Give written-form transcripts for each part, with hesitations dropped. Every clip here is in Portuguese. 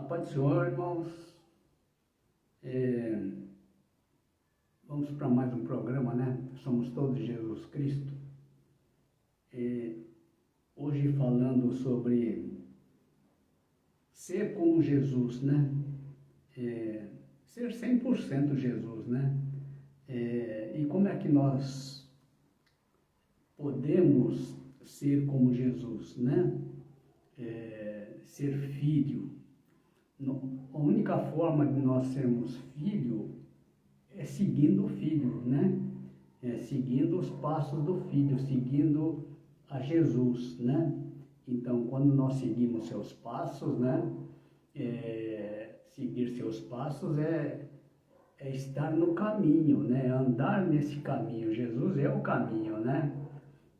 Paz do Senhor, irmãos. Vamos para mais um programa, né? Somos todos Jesus Cristo. Hoje falando sobre ser como Jesus, né? Ser 100% Jesus, né? E como é que nós podemos ser como Jesus, né? Ser filho. A única forma de nós sermos filho é seguindo o filho, né? Seguindo os passos do filho, seguindo a Jesus, né? Então, quando nós seguimos seus passos, né? Seguir seus passos é estar no caminho, né? Andar nesse caminho. Jesus é o caminho, né?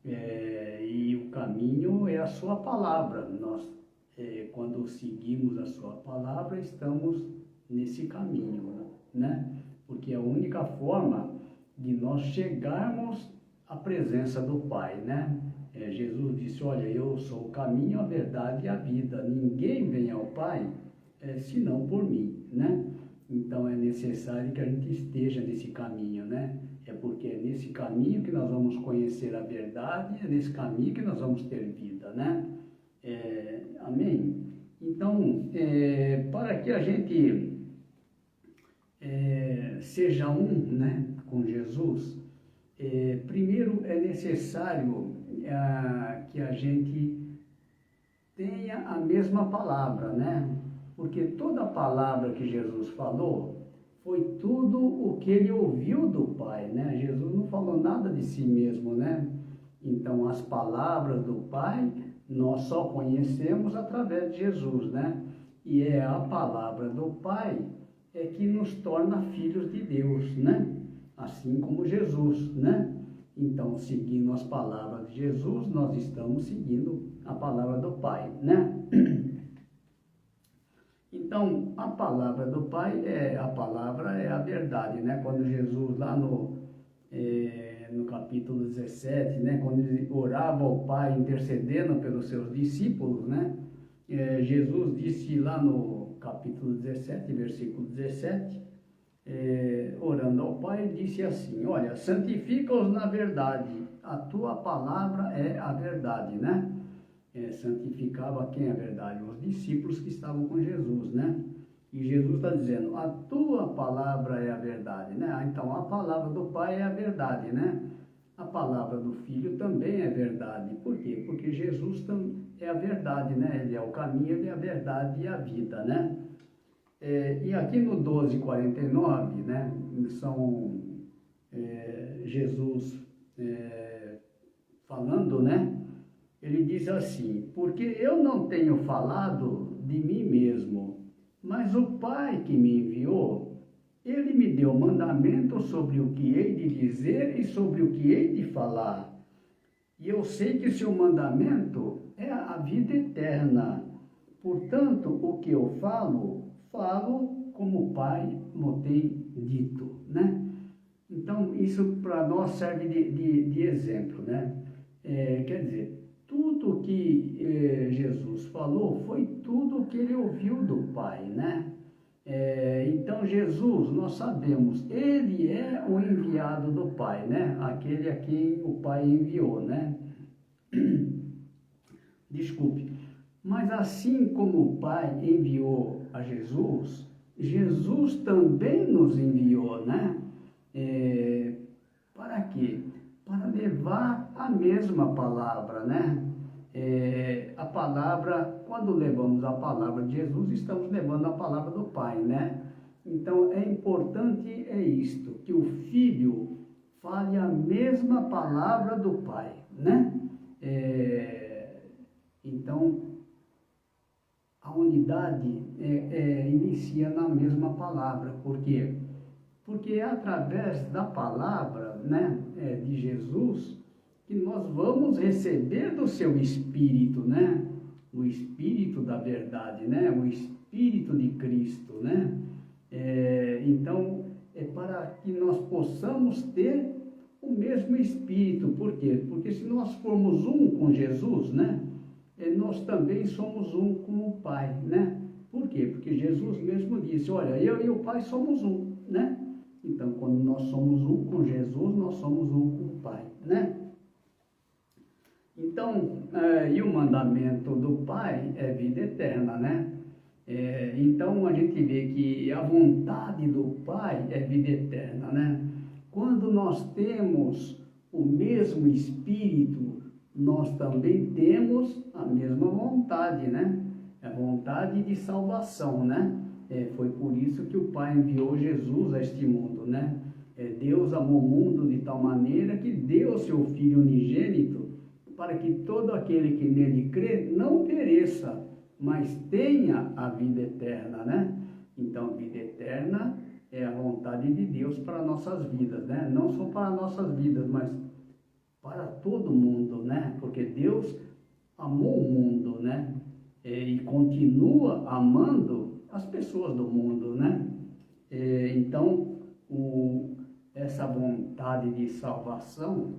E o caminho é a sua palavra. Nós, quando seguimos a sua palavra, estamos nesse caminho, né? Porque é a única forma de nós chegarmos à presença do Pai, né? Jesus disse, olha, eu sou o caminho, a verdade e a vida. Ninguém vem ao Pai senão por mim, né? Então é necessário que a gente esteja nesse caminho, né? É porque é nesse caminho que nós vamos conhecer a verdade, é nesse caminho que nós vamos ter vida, né? Amém? Então, para que a gente seja um, né, com Jesus, primeiro é necessário que a gente tenha a mesma palavra, né? Porque toda a palavra que Jesus falou foi tudo o que ele ouviu do Pai, né? Jesus não falou nada de si mesmo, né? Então, as palavras do Pai nós só conhecemos através de Jesus, né? E é a palavra do Pai que nos torna filhos de Deus, né? Assim como Jesus, né? Então, seguindo as palavras de Jesus, nós estamos seguindo a palavra do Pai, né? Então, a palavra do Pai a palavra é a verdade, né? Quando Jesus, lá no capítulo 17, né? Quando ele orava ao Pai, intercedendo pelos seus discípulos, né? Jesus disse lá no capítulo 17, versículo 17, orando ao Pai, disse assim, olha, santifica-os na verdade, a tua palavra é a verdade, né? Santificava quem é a verdade? Os discípulos que estavam com Jesus, né? E Jesus está dizendo, a tua palavra é a verdade, né? Então, a palavra do Pai é a verdade, né? A palavra do Filho também é verdade. Por quê? Porque Jesus é a verdade, né? Ele é o caminho, ele é a verdade e a vida, né? E aqui no 12:49, né? São Jesus falando, né? Ele diz assim, porque eu não tenho falado de mim mesmo, mas o Pai que me enviou, ele me deu mandamento sobre o que hei de dizer e sobre o que hei de falar. E eu sei que o seu mandamento é a vida eterna. Portanto, o que eu falo como o Pai me tem dito, né? Então, isso para nós serve de exemplo, né? Quer dizer, tudo que Jesus falou foi tudo que ele ouviu do Pai, né? Então, Jesus, nós sabemos, ele é o enviado do Pai, né? Aquele a quem o Pai enviou, né? Desculpe. Mas assim como o Pai enviou a Jesus, Jesus também nos enviou, né? Para quê? Para levar a mesma palavra, né? A palavra, quando levamos a palavra de Jesus, estamos levando a palavra do Pai, né? Então, é importante isto, que o Filho fale a mesma palavra do Pai, né? Então, a unidade inicia na mesma palavra. Por quê? Porque é através da palavra, né, de Jesus que nós vamos receber do seu Espírito, né? O Espírito da verdade, né? O Espírito de Cristo, né? Então, é para que nós possamos ter o mesmo Espírito. Por quê? Porque se nós formos um com Jesus, né? Nós também somos um com o Pai, né? Por quê? Porque Jesus mesmo disse, olha, eu e o Pai somos um, né? Então, quando nós somos um com Jesus, nós somos um com o Pai, né? Então, e o mandamento do Pai é vida eterna, né? Então, a gente vê que a vontade do Pai é vida eterna, né? Quando nós temos o mesmo Espírito, nós também temos a mesma vontade, né? A vontade de salvação, né? Foi por isso que o Pai enviou Jesus a este mundo, né? Deus amou o mundo de tal maneira que deu seu Filho unigênito para que todo aquele que nele crê não pereça, mas tenha a vida eterna, né? Então, a vida eterna é a vontade de Deus para nossas vidas, né? Não só para nossas vidas, mas para todo mundo, né? Porque Deus amou o mundo, né? E continua amando as pessoas do mundo, né? Então, essa vontade de salvação,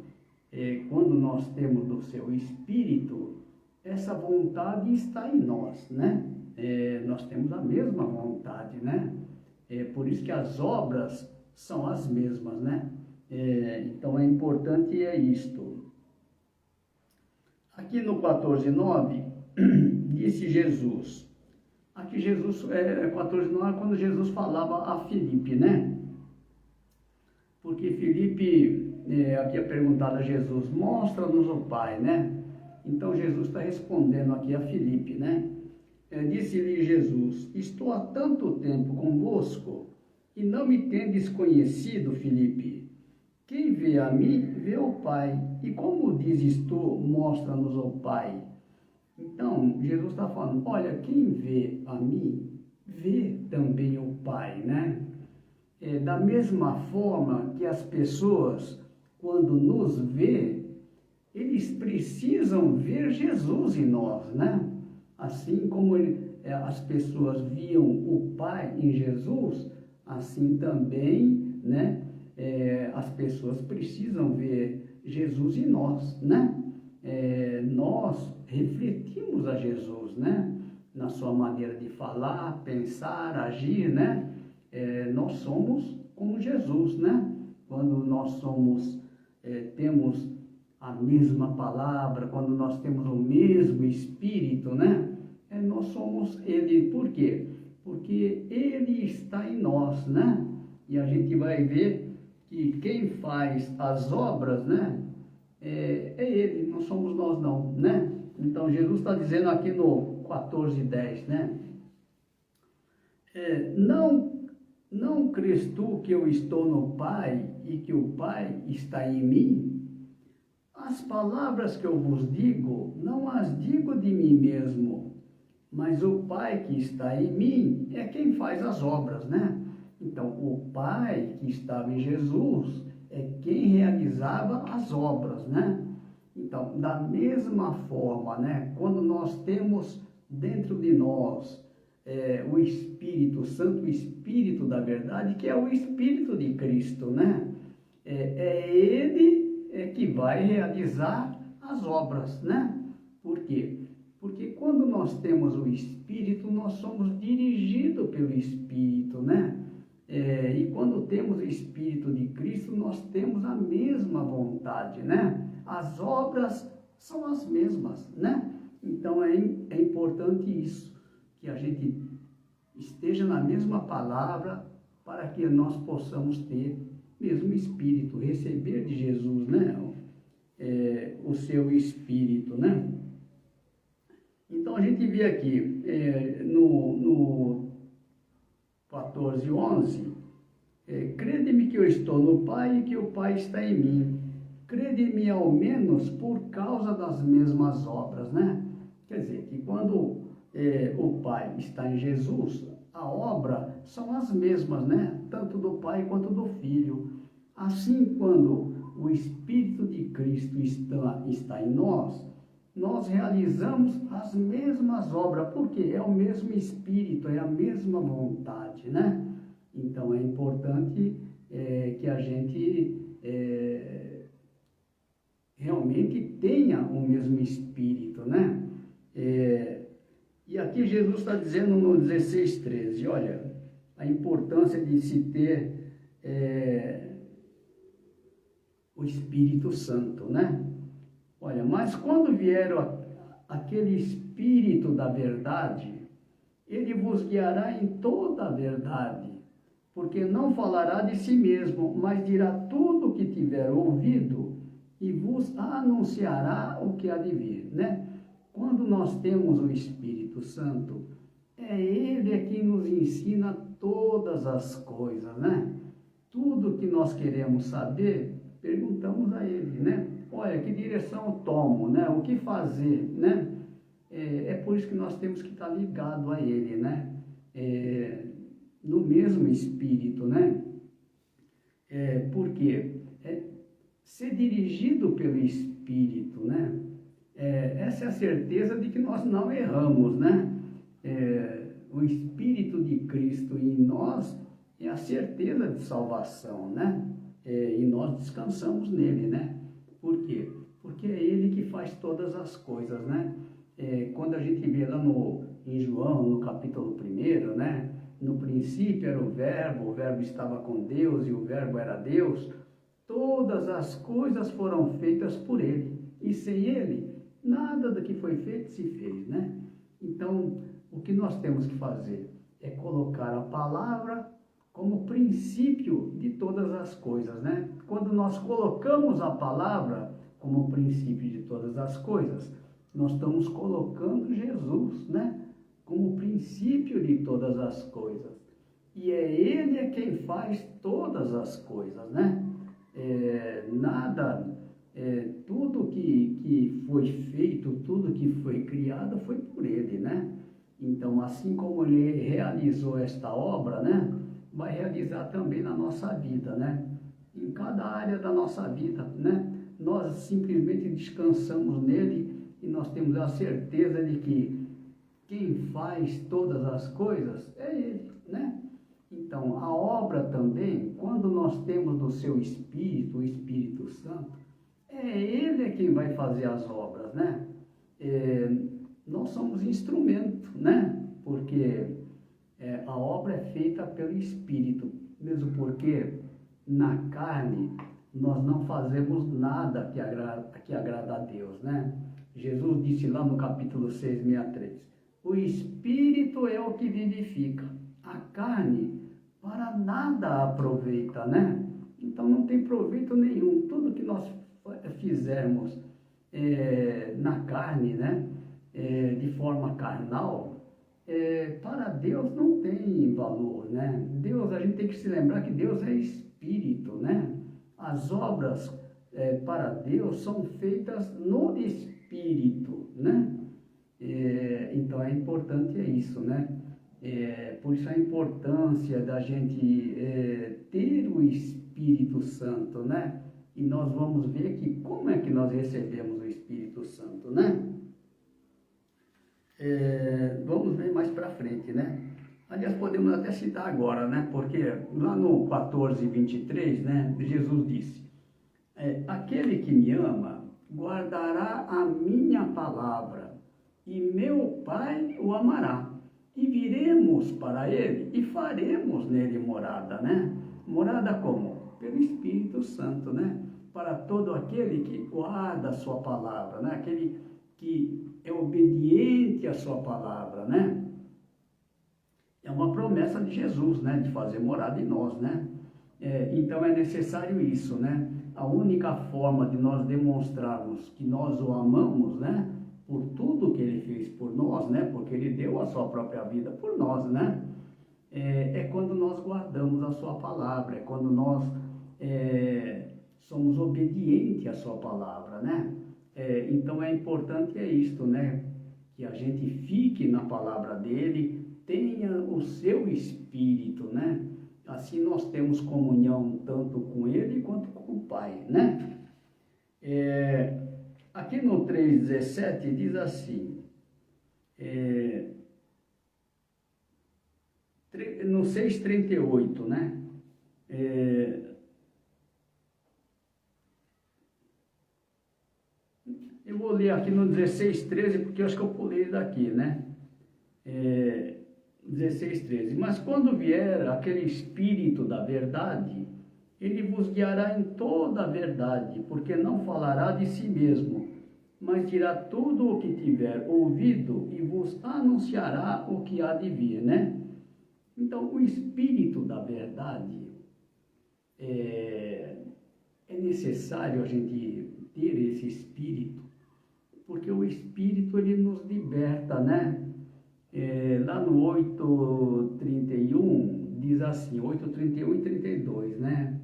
quando nós temos do seu Espírito, essa vontade está em nós, né? Nós temos a mesma vontade, né? Por isso que as obras são as mesmas, né? Então é importante isto. Aqui no 14:9, disse Jesus. Aqui Jesus, 14:9 é quando Jesus falava a Filipe, né? Porque Filipe havia perguntado a Jesus, mostra-nos o Pai, né? Então Jesus está respondendo aqui a Filipe, né? Disse-lhe Jesus, estou há tanto tempo convosco e não me tendes conhecido, Filipe. Quem vê a mim, vê o Pai. E como dizes tu, mostra-nos o Pai. Então, Jesus está falando, olha, quem vê a mim, vê também o Pai, né? Da mesma forma que as pessoas, quando nos vê, eles precisam ver Jesus em nós, né? Assim como as pessoas viam o Pai em Jesus, assim também, né? As pessoas precisam ver Jesus em nós, né? Nós refletimos a Jesus, né? Na sua maneira de falar, pensar, agir, né? Nós somos como Jesus, né? Quando nós temos a mesma palavra, quando nós temos o mesmo Espírito, né? Nós somos Ele. Por quê? Porque Ele está em nós, né? E a gente vai ver que quem faz as obras, né? É Ele, não somos nós não, né? Então Jesus está dizendo aqui no 14:10, né? Não crês tu que eu estou no Pai e que o Pai está em mim? As palavras que eu vos digo, não as digo de mim mesmo, mas o Pai que está em mim é quem faz as obras, né? Então, o Pai que estava em Jesus é quem realizava as obras, né? Então, da mesma forma, né? Quando nós temos dentro de nós o Espírito Santo, o Espírito da verdade, que é o Espírito de Cristo, né? Ele que vai realizar as obras, né? Por quê? Porque quando nós temos o Espírito, nós somos dirigidos pelo Espírito, né? E quando temos o Espírito de Cristo, nós temos a mesma vontade, né? As obras são as mesmas, né? Então é importante isso, que a gente esteja na mesma palavra para que nós possamos ter mesmo Espírito, receber de Jesus, né? O seu Espírito, né? Então a gente vê aqui no 14:11, crede-me que eu estou no Pai e que o Pai está em mim. Crede-me ao menos por causa das mesmas obras, né? Quer dizer, que quando o Pai está em Jesus, a obra são as mesmas, né? Tanto do Pai quanto do Filho. Assim, quando o Espírito de Cristo está em nós realizamos as mesmas obras, porque é o mesmo Espírito, é a mesma vontade, né? Então, é importante que a gente realmente tenha o mesmo Espírito, né? E aqui Jesus está dizendo no 16:13, olha, a importância de se ter o Espírito Santo, né? Olha, mas quando vier aquele Espírito da verdade, ele vos guiará em toda a verdade, porque não falará de si mesmo, mas dirá tudo o que tiver ouvido e vos anunciará o que há de vir, né? Quando nós temos o Espírito Santo, é Ele que nos ensina todas as coisas, né? Tudo que nós queremos saber, perguntamos a Ele, né? Olha, que direção eu tomo, né? O que fazer, né? É por isso que nós temos que estar ligado a Ele, né? No mesmo Espírito, né? Porque ser dirigido pelo Espírito, né? Essa é a certeza de que nós não erramos, né? O Espírito de Cristo em nós é a certeza de salvação, né? E nós descansamos nele, né? Por quê? Porque é Ele que faz todas as coisas, né? Quando a gente vê lá em João, no capítulo 1, né? No princípio era o Verbo estava com Deus e o Verbo era Deus. Todas as coisas foram feitas por Ele, e sem Ele, nada do que foi feito se fez, né? Então, o que nós temos que fazer é colocar a palavra como princípio de todas as coisas, né? Quando nós colocamos a palavra como princípio de todas as coisas, nós estamos colocando Jesus, né? Como princípio de todas as coisas. E é Ele quem faz todas as coisas, né? Tudo que foi feito, tudo que foi criado foi por Ele, né? Então, assim como Ele realizou esta obra, né? Vai realizar também na nossa vida, né? Em cada área da nossa vida, né? Nós simplesmente descansamos nele e nós temos a certeza de que quem faz todas as coisas é Ele, né? Então, a obra também, quando nós temos do seu Espírito, o Espírito Santo, é Ele quem vai fazer as obras, né? Nós somos instrumento, né? Porque a obra é feita pelo Espírito, mesmo porque na carne nós não fazemos nada que agrada a Deus, né? Jesus disse lá no capítulo 6:63, o Espírito é o que vivifica, a carne para nada aproveita, né? Então não tem proveito nenhum. Tudo que nós fizermos na carne, né? De forma carnal, para Deus não tem valor, né? Deus, a gente tem que se lembrar que Deus é Espírito, né? As obras para Deus são feitas no Espírito, né? Então é importante isso, né? Por isso a importância da gente ter o Espírito Santo, né? E nós vamos ver que como é que nós recebemos o Espírito Santo, né? Vamos ver mais para frente, né? Aliás, podemos até citar agora, né? Porque lá no 14:23, né? Jesus disse, aquele que me ama guardará a minha palavra e meu Pai o amará. E viremos para ele e faremos nele morada, né? Morada como? Pelo Espírito Santo, né? Para todo aquele que guarda a sua palavra, né? Aquele que é obediente à sua palavra, né? É uma promessa de Jesus, né? De fazer morada em nós, né? Então é necessário isso, né? A única forma de nós demonstrarmos que nós o amamos, né? Por tudo que Ele fez por nós, né? Porque Ele deu a sua própria vida por nós, né? É quando nós guardamos a sua palavra, é quando nós somos obedientes à sua palavra, né? Então é importante isto, né? Que a gente fique na palavra dele, tenha o seu Espírito, né? Assim nós temos comunhão tanto com ele quanto com o Pai, né? Aqui no 3:17 diz assim, no 6:38, né? Eu vou ler aqui no 16:13, porque eu acho que eu pulei daqui, né? 16:13. Mas quando vier aquele Espírito da verdade, ele vos guiará em toda a verdade, porque não falará de si mesmo, mas dirá tudo o que tiver ouvido e vos anunciará o que há de vir, né? Então, o Espírito da verdade, é necessário a gente ter esse Espírito, porque o Espírito, ele nos liberta, né? Lá no 8:31, diz assim, 8:31 e 32, né?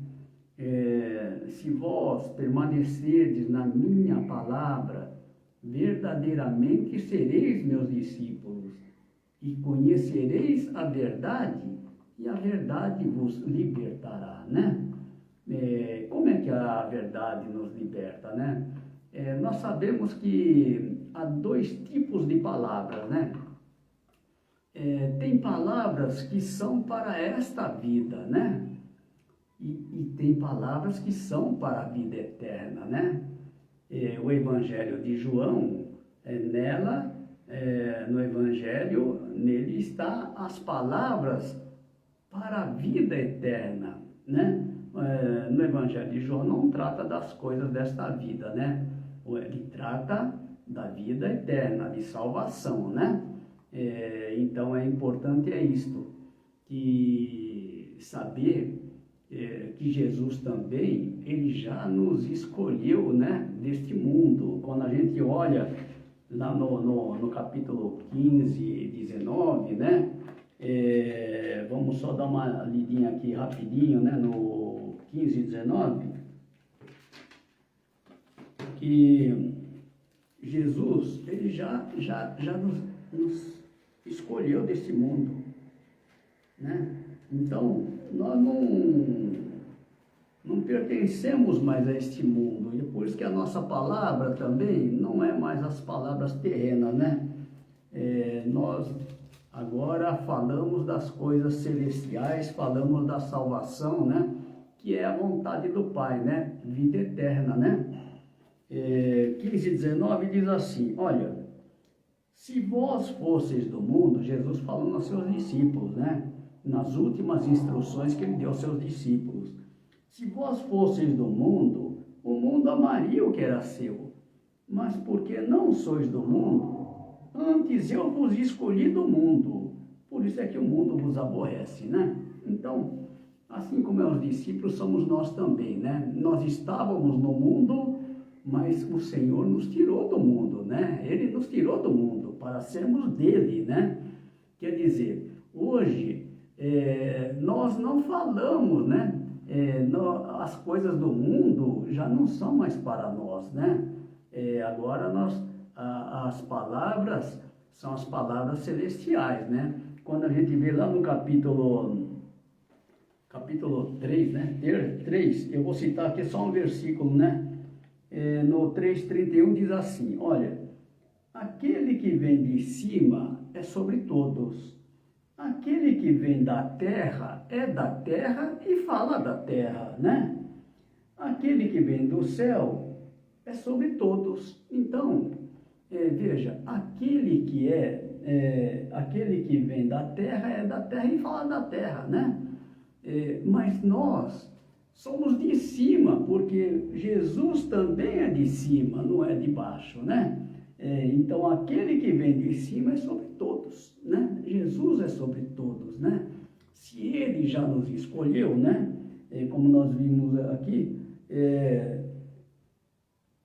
Se vós permanecerdes na minha palavra, verdadeiramente sereis meus discípulos, e conhecereis a verdade, e a verdade vos libertará, né? Como é que a verdade nos liberta, né? Nós sabemos que há dois tipos de palavras, né? Tem palavras que são para esta vida, né? E tem palavras que são para a vida eterna, né? O Evangelho de João, no Evangelho, nele está as palavras para a vida eterna, né? No Evangelho de João não trata das coisas desta vida, né? Ele trata da vida eterna, de salvação, né? Então é importante isto, que saber que Jesus também, ele já nos escolheu, né, deste mundo. Quando a gente olha lá no capítulo 15, 19, né, vamos só dar uma lidinha aqui rapidinho, né, no 15, 19, que Jesus, ele já nos escolheu desse mundo, né? Então, nós não pertencemos mais a este mundo, e por isso que a nossa palavra também não é mais as palavras terrenas, né? Nós agora falamos das coisas celestiais, falamos da salvação, né? Que é a vontade do Pai, né? Vida eterna, né? 15, 19 diz assim, olha, se vós fosseis do mundo, Jesus falando aos seus discípulos, né? Nas últimas instruções que ele deu aos seus discípulos. Se vós fosseis do mundo, o mundo amaria o que era seu. Mas porque não sois do mundo, antes eu vos escolhi do mundo. Por isso é que o mundo vos aborrece, né? Então, assim como é os discípulos, somos nós também, né? Nós estávamos no mundo, mas o Senhor nos tirou do mundo, né? Ele nos tirou do mundo para sermos dele, né? Quer dizer, hoje nós não falamos, né? As coisas do mundo já não são mais para nós, né? Agora as palavras são as palavras celestiais, né? Quando a gente vê lá no capítulo 3, né? 3, eu vou citar aqui só um versículo, né? No 3:31 diz assim, olha, aquele que vem de cima é sobre todos. Aquele que vem da terra é da terra e fala da terra, né? Aquele que vem do céu é sobre todos. Então, veja, aquele que vem da terra é da terra e fala da terra, né? Mas nós somos de cima, porque Jesus também é de cima, não é de baixo, né? Então, aquele que vem de cima é sobre todos, né? Jesus é sobre todos, né? Se ele já nos escolheu, né? Como nós vimos aqui,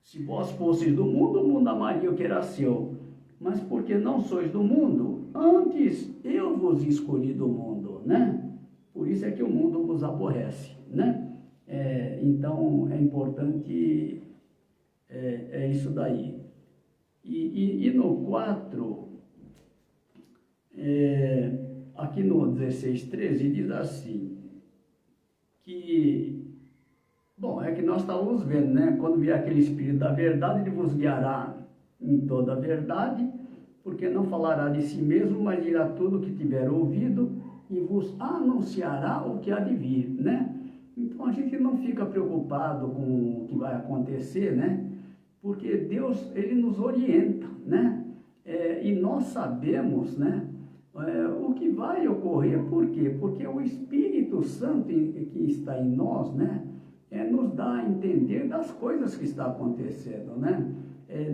se vós fosseis do mundo, o mundo amaria o que era seu. Mas porque não sois do mundo, antes eu vos escolhi do mundo, né? Por isso é que o mundo vos aborrece, né? Então, é importante, isso daí. E no 4, aqui no 16:13, diz assim, que, bom, é que nós estávamos vendo, né? Quando vier aquele Espírito da verdade, ele vos guiará em toda a verdade, porque não falará de si mesmo, mas dirá tudo o que tiver ouvido e vos anunciará o que há de vir, né? Então, a gente não fica preocupado com o que vai acontecer, né? Porque Deus, ele nos orienta, né? E nós sabemos, né? O que vai ocorrer, por quê? Porque o Espírito Santo que está em nós, né, nos dá a entender das coisas que está acontecendo, né?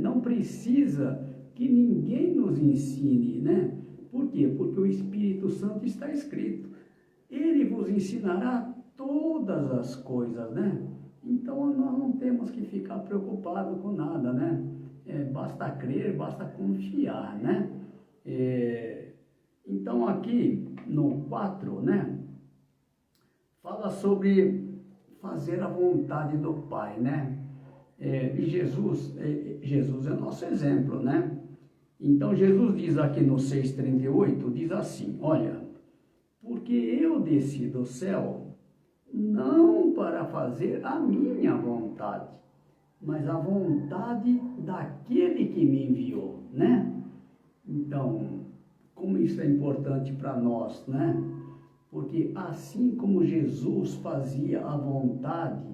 Não precisa que ninguém nos ensine, né? Por quê? Porque o Espírito Santo está escrito. Ele vos ensinará todas as coisas, né? Então, nós não temos que ficar preocupados com nada, né? Basta crer, basta confiar, né? Então, aqui no 4, né? Fala sobre fazer a vontade do Pai, né? E Jesus é nosso exemplo, né? Então, Jesus diz aqui no 6,38, diz assim, olha, porque eu desci do céu, não para fazer a minha vontade, mas a vontade daquele que me enviou, né? Então, como isso é importante para nós, né? Porque assim como Jesus fazia a vontade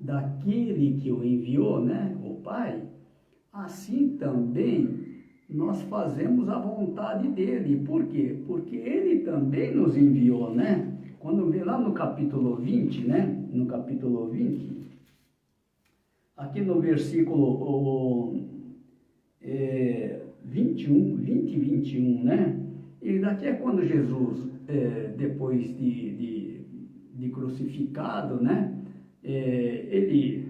daquele que o enviou, né? O Pai, assim também nós fazemos a vontade dele. Por quê? Porque ele também nos enviou, né? Quando vê lá no capítulo 20, né? No capítulo 20, aqui no versículo 20 e 21, né? E daqui é quando Jesus, depois de crucificado, né? Ele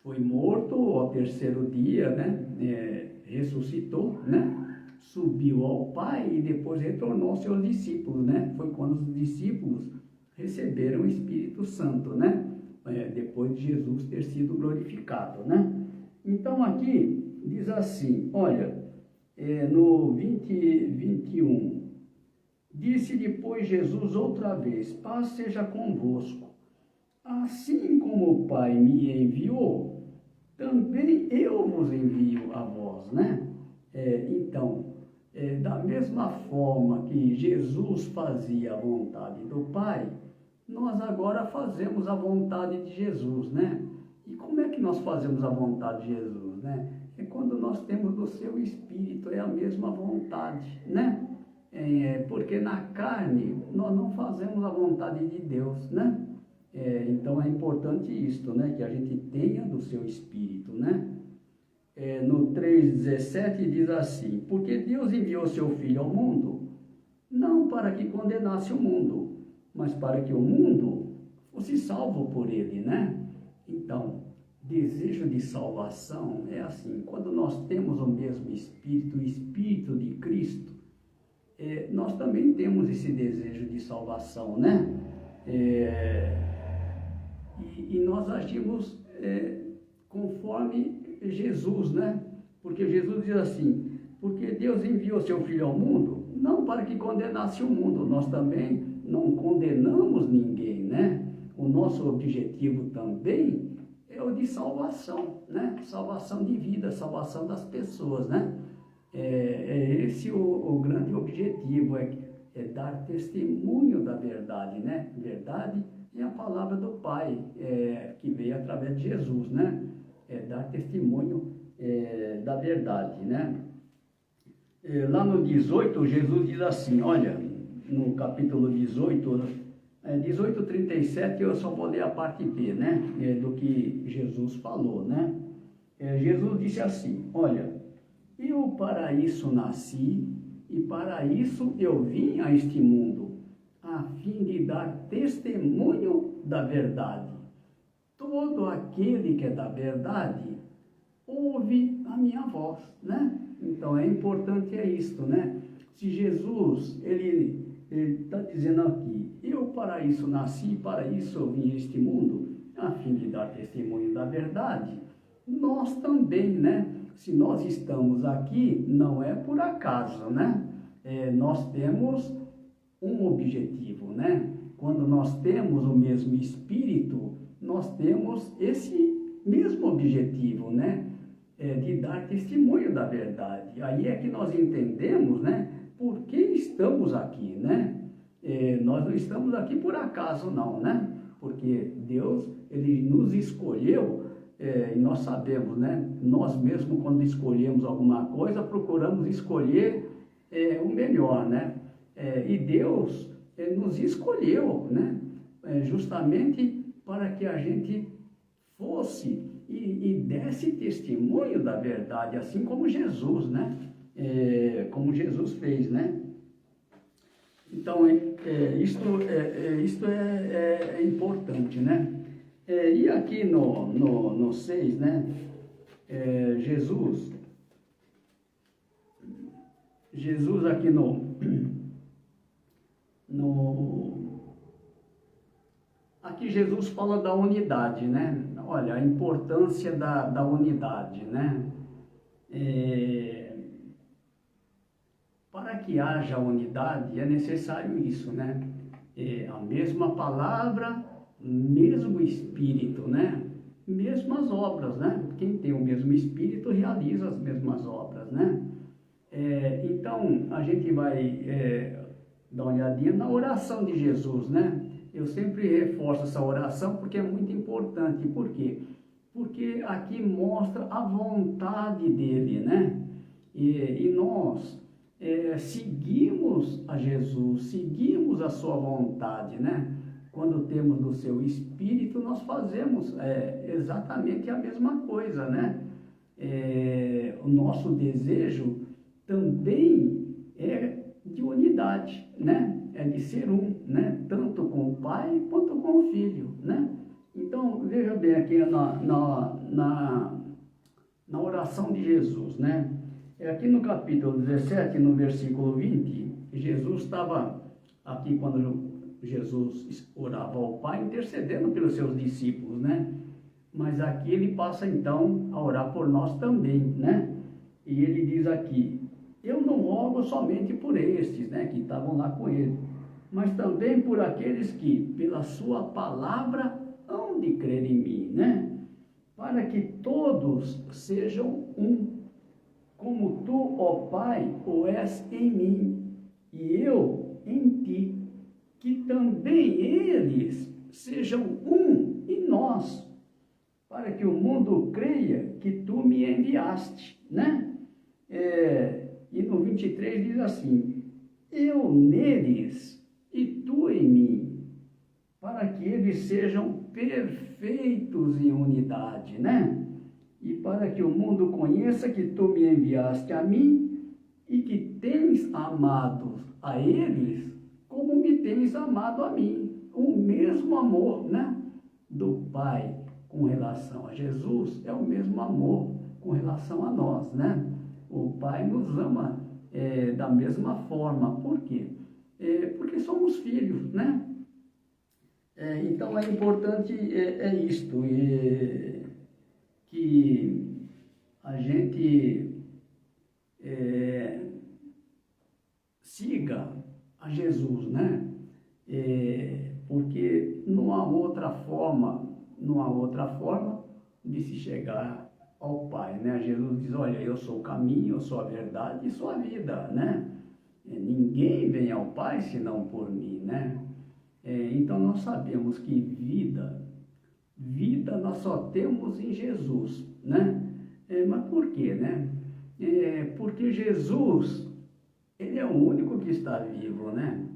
foi morto ao terceiro dia, né? Ressuscitou, né? Subiu ao Pai e depois retornou aos seus discípulos, né? Foi quando os discípulos receberam o Espírito Santo, né? Depois de Jesus ter sido glorificado, né? Então aqui diz assim, olha, no 21, disse depois Jesus outra vez, paz seja convosco. Assim como o Pai me enviou, também eu vos envio a vós, né? Então, da mesma forma que Jesus fazia a vontade do Pai, nós agora fazemos a vontade de Jesus, né? E como é que nós fazemos a vontade de Jesus, né? É quando nós temos do seu Espírito, é a mesma vontade, né? Porque na carne nós não fazemos a vontade de Deus, né? Então é importante isto, né? Que a gente tenha do seu Espírito, né? No 3,17 diz assim, porque Deus enviou seu Filho ao mundo, não para que condenasse o mundo, mas para que o mundo fosse salvo por ele, né? Então, desejo de salvação é assim, quando nós temos o mesmo Espírito, o Espírito de Cristo, nós também temos esse desejo de salvação, né? E nós agimos conforme Jesus, né? Porque Jesus diz assim, porque Deus enviou seu Filho ao mundo, não para que condenasse o mundo, nós também não condenamos ninguém, né? O nosso objetivo também é o de salvação, né? Salvação de vida, salvação das pessoas, né? Esse o grande objetivo, é dar testemunho da verdade, né? Verdade é a palavra do Pai, que veio através de Jesus, né? Dar testemunho da verdade, né? Lá no 18, Jesus diz assim, olha, no capítulo 18, 18:37, eu só vou ler a parte B, né? Do que Jesus falou, né? Jesus disse assim, olha, eu para isso nasci e para isso eu vim a este mundo, a fim de dar testemunho da verdade. Todo aquele que é da verdade, ouve a minha voz, né? Então é importante isto, né? Se Jesus, ele está dizendo aqui, eu para isso nasci, para isso eu vim a este mundo, a fim de dar testemunho da verdade, nós também, né? Se nós estamos aqui, não é por acaso, né? Nós temos um objetivo, né? Quando nós temos o mesmo Espírito, nós temos esse mesmo objetivo, né? De dar testemunho da verdade. Aí é que nós entendemos, né? Por que estamos aqui, né? Nós não estamos aqui por acaso, não, né? Porque Deus, Ele nos escolheu, e nós sabemos, né? Nós mesmos, quando escolhemos alguma coisa, procuramos escolher o melhor, né? E Deus nos escolheu, né? Justamente para que a gente fosse e desse testemunho da verdade, assim como Jesus, né? Como Jesus fez, né? Então, isto é importante, né? E aqui no 6, né? Jesus aqui aqui Jesus fala da unidade, né? Olha, a importância da unidade, né? Para que haja unidade é necessário isso, né? A mesma palavra, mesmo espírito, né? Mesmas obras, né? Quem tem o mesmo espírito realiza as mesmas obras, né? Então, a gente vai dar uma olhadinha na oração de Jesus, né? Eu sempre reforço essa oração porque é muito importante. Por quê? Porque aqui mostra a vontade dele, né? E nós seguimos a Jesus, seguimos a sua vontade, né? Quando temos do seu Espírito, nós fazemos exatamente a mesma coisa, né? O nosso desejo também é de unidade, né? É de ser um, né? Tanto com o Pai quanto com o Filho, né? Então, veja bem aqui na oração de Jesus, né? Aqui no capítulo 17, no versículo 20, Jesus estava aqui quando Jesus orava ao Pai, intercedendo pelos seus discípulos, né? Mas aqui ele passa então a orar por nós também, né? E ele diz aqui: eu não rogo somente por estes, né, que estavam lá com ele, mas também por aqueles que, pela sua palavra, hão de crer em mim, né? Para que todos sejam um, como tu, ó Pai, o és em mim, e eu em ti, que também eles sejam um em nós, para que o mundo creia que tu me enviaste, né? E no 23 diz assim: eu neles e tu em mim, para que eles sejam perfeitos em unidade, né? E para que o mundo conheça que tu me enviaste a mim e que tens amado a eles como me tens amado a mim. O mesmo amor, né? Do Pai com relação a Jesus é o mesmo amor com relação a nós, né? O Pai nos ama da mesma forma. Por quê? Porque somos filhos, né? Então é importante isto, que a gente siga a Jesus, né? Porque não há outra forma de se chegar ao Pai, né? Jesus diz: olha, eu sou o caminho, eu sou a verdade e sou a vida, né? Ninguém vem ao Pai senão por mim, né? Então nós sabemos que vida nós só temos em Jesus, né? Mas por quê, né? Porque Jesus, ele é o único que está vivo, né?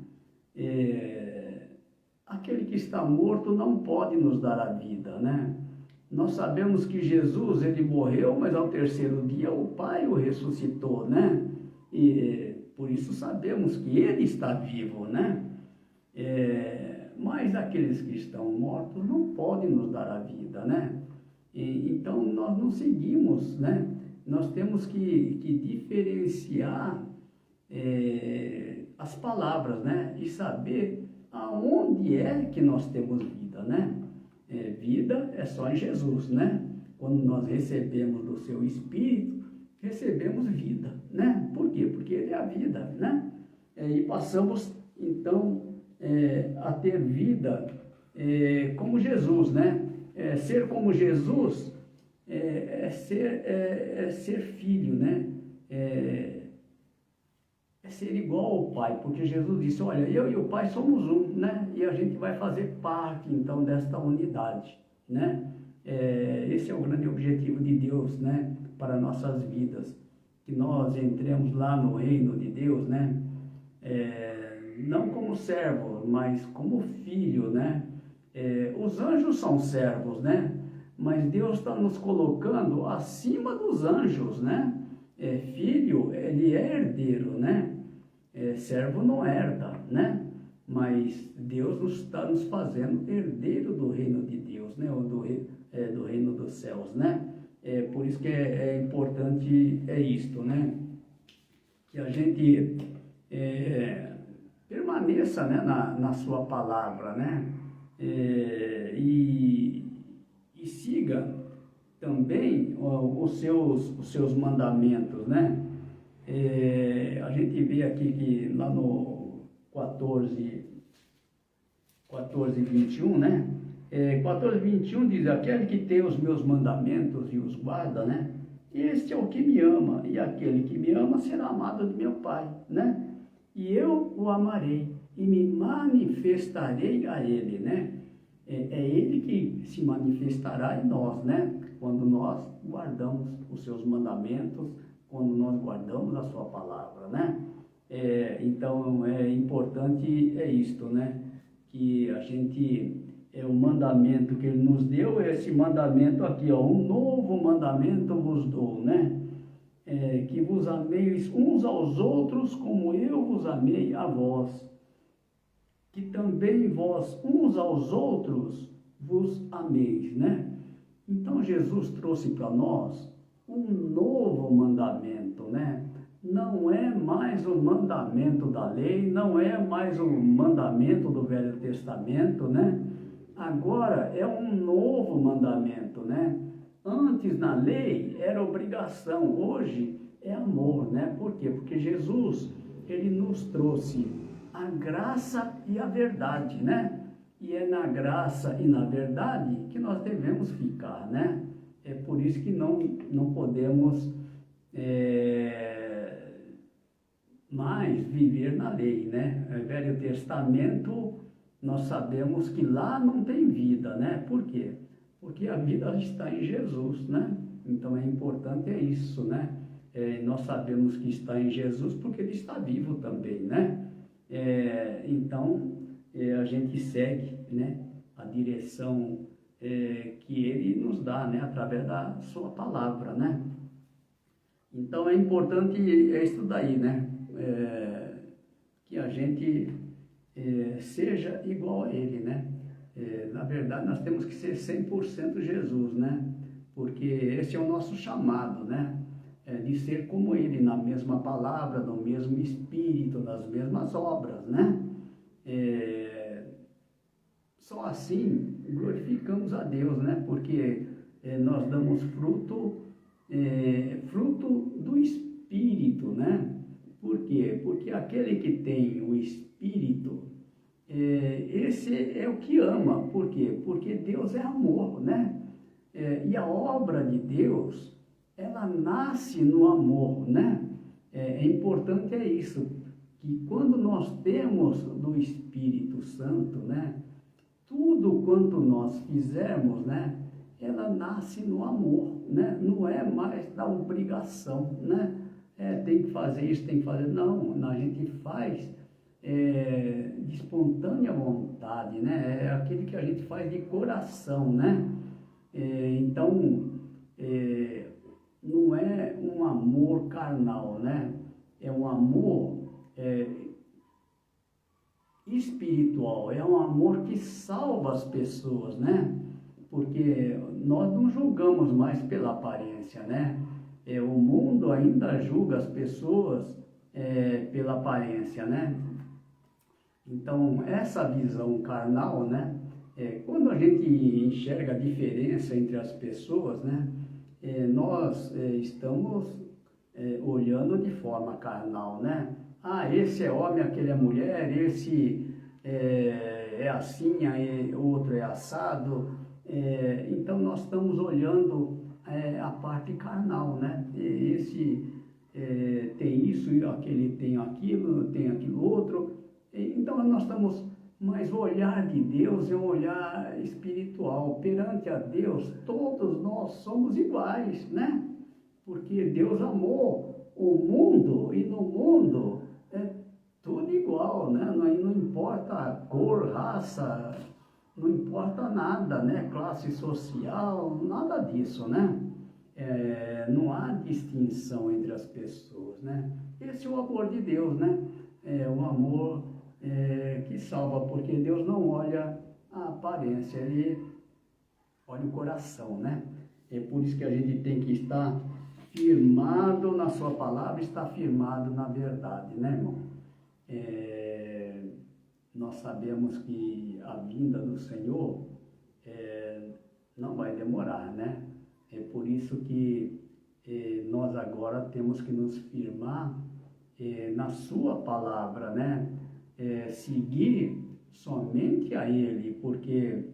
Aquele que está morto não pode nos dar a vida, né? Nós sabemos que Jesus, ele morreu, mas ao terceiro dia o Pai o ressuscitou, né? E por isso sabemos que ele está vivo, né? Mas aqueles que estão mortos não podem nos dar a vida, né? Então nós não seguimos, né? Nós temos que diferenciar as palavras, né? E saber aonde é que nós temos vida, né? Vida é só em Jesus, né? Quando nós recebemos do seu Espírito, recebemos vida, né? Por quê? Porque ele é a vida, né? E passamos, então, a ter vida como Jesus, né? Ser como Jesus é ser filho, né? É ser igual ao Pai, porque Jesus disse: olha, eu e o Pai somos um, né? E a gente vai fazer parte, então, desta unidade, né? Esse é o grande objetivo de Deus, né? Para nossas vidas, que nós entremos lá no reino de Deus, né? não como servo, mas como filho, né? Os anjos são servos, né? Mas Deus está nos colocando acima dos anjos, né? Filho, ele é herdeiro, né? Servo não herda, né? Mas Deus está nos fazendo herdeiro do reino de Deus, né? Ou do reino dos céus, né? Por isso que é importante isto, né? Que a gente permaneça, né, na sua palavra, né? E siga também os seus mandamentos, né? A gente vê aqui que lá no 14:21, né? 14:21 diz: aquele que tem os meus mandamentos e os guarda, né? Este é o que me ama, e aquele que me ama será amado de meu Pai, né? E eu o amarei e me manifestarei a ele, né? É ele que se manifestará em nós, né? Quando nós guardamos os seus mandamentos, quando nós guardamos a sua palavra, né? Então é importante isto, né? Que a gente, o mandamento que ele nos deu, esse mandamento aqui, ó, um novo mandamento vos dou, né? Que vos ameis uns aos outros como eu vos amei a vós, que também vós uns aos outros vos ameis, né? Então Jesus trouxe para nós um novo mandamento, né? Não é mais o mandamento da lei, não é mais o mandamento do Velho Testamento, né? Agora é um novo mandamento, né? Antes na lei era obrigação, hoje é amor, né? Por quê? Porque Jesus, ele nos trouxe a graça e a verdade, né? E é na graça e na verdade que nós devemos ficar, né? É por isso que não podemos mais viver na lei, né? O Velho Testamento, nós sabemos que lá não tem vida, né? Por quê? Porque a vida está em Jesus, né? Então é importante isso, né? Nós sabemos que está em Jesus porque ele está vivo também, né? Então a gente segue, né, a direção que ele nos dá, né, através da sua palavra, né? Então é importante isso daí, né? Que a gente seja igual a ele, né? Na verdade, nós temos que ser 100% Jesus, né? Porque esse é o nosso chamado, né? De ser como ele, na mesma palavra, no mesmo espírito, nas mesmas obras, né? Só assim glorificamos a Deus, né? Porque nós damos fruto do Espírito, né? Por quê? Porque aquele que tem o Espírito, esse é o que ama. Por quê? Porque Deus é amor, né? E a obra de Deus, ela nasce no amor, né? Importante isso, que quando nós temos do Espírito Santo, né? Tudo quanto nós fizermos, né? Ela nasce no amor, né? Não é mais da obrigação, né? Tem que fazer isso, tem que fazer... Não, a gente faz de espontânea vontade, né? É aquele que a gente faz de coração, né? Então, não é um amor carnal, né? É um amor espiritual, é um amor que salva as pessoas, né? Porque nós não julgamos mais pela aparência, né? O mundo ainda julga as pessoas pela aparência, né? Então, essa visão carnal, né? Quando a gente enxerga a diferença entre as pessoas, né? Nós estamos olhando de forma carnal, né? Esse é homem, aquele é mulher, esse é assim, outro é assado. Então nós estamos olhando a parte carnal, né? Esse tem isso, aquele tem aquilo outro. Então nós estamos, mas o olhar de Deus é um olhar espiritual. Perante a Deus, todos nós somos iguais, né? Porque Deus amou o mundo, e no mundo tudo né? Não importa a cor, raça, não importa nada, né? Classe social, nada disso, né? Não há distinção entre as pessoas, né? Esse é o amor de Deus, né? É um amor que salva, porque Deus não olha a aparência, Ele olha o coração, né? É por isso que a gente tem que estar firmado na sua palavra, estar firmado na verdade, né, irmão? Nós sabemos que a vinda do Senhor não vai demorar, né? É por isso que nós agora temos que nos firmar na sua palavra, né? Seguir somente a Ele, porque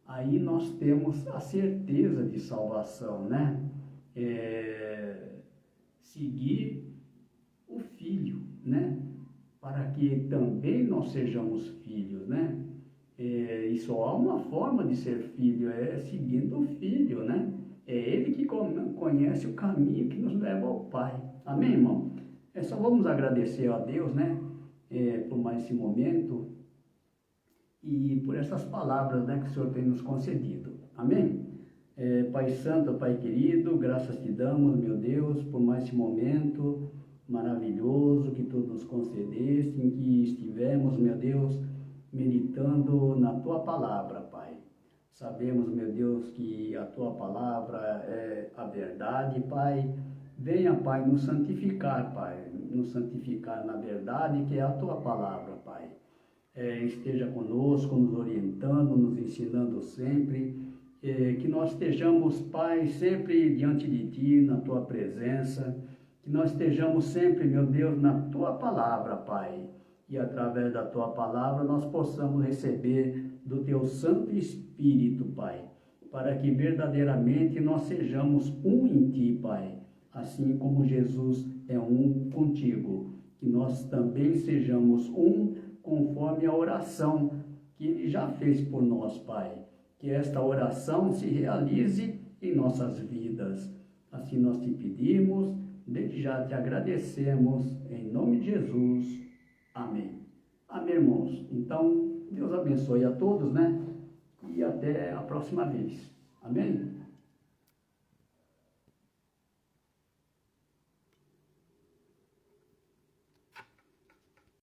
aí nós temos a certeza de salvação, né? Seguir o Filho, né? Para que também nós sejamos filhos, né? E só há uma forma de ser filho, é seguindo o Filho, né? É Ele que conhece o caminho que nos leva ao Pai. Amém, irmão? Só vamos agradecer a Deus, né? Por mais esse momento e por essas palavras, né, que o Senhor tem nos concedido. Amém? Pai Santo, Pai querido, graças te damos, meu Deus, por mais esse momento maravilhoso que tu nos concedeste, em que estivemos, meu Deus, meditando na tua palavra, Pai. Sabemos, meu Deus, que a tua palavra é a verdade, Pai. Venha, Pai, nos santificar, Pai, nos santificar na verdade, que é a tua palavra, Pai. Esteja conosco, nos orientando, nos ensinando sempre, que nós estejamos, Pai, sempre diante de Ti, na Tua presença, que nós estejamos sempre, meu Deus, na Tua palavra, Pai, e através da Tua palavra nós possamos receber do Teu Santo Espírito, Pai, para que verdadeiramente nós sejamos um em Ti, Pai, assim como Jesus é um contigo, que nós também sejamos um conforme a oração que Ele já fez por nós, Pai. Que esta oração se realize em nossas vidas. Assim nós te pedimos, desde já te agradecemos, em nome de Jesus. Amém. Amém, irmãos. Então, Deus abençoe a todos, né? E até a próxima vez. Amém?